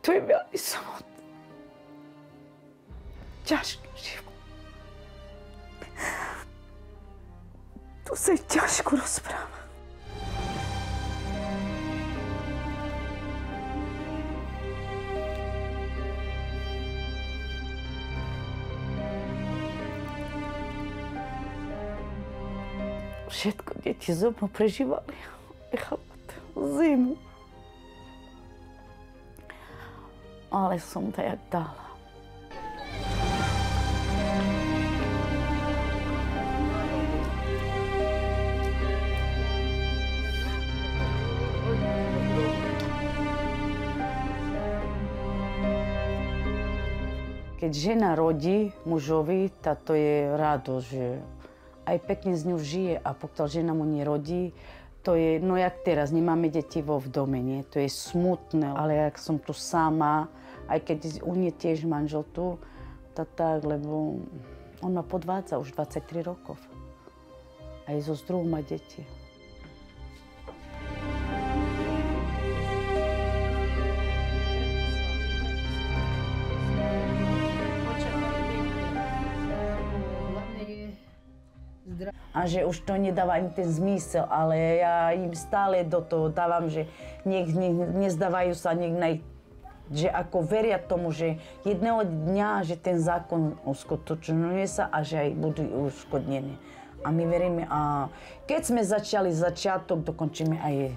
To je veľmi samotné. Ťažký život. To sa ťažko rozpráva. Všetko deti so mnou prežívali. Zimu. Ale som to jak dala. Keď žena rodí mužovi, to je radosť, že aj pekne z ňou žije, a pokiaľ žena mu nerodí, to je, no jak teraz, nemáme deti v dome, nie? To je smutné, ale jak som tu sama, aj keď u mne tiež manžel tu, tak, lebo on ma podvádza už 23 rokov. Aj so druhou má deti. A že už to nedáva ani ten zmysel, ale ja im stále do toho dávam, že nech nezdávajú sa, že ako veria tomu, že jedného dňa, že ten zákon uskutočňuje sa a že aj budú uškodnení. A my veríme, a keď sme začali začiatok, dokončíme aj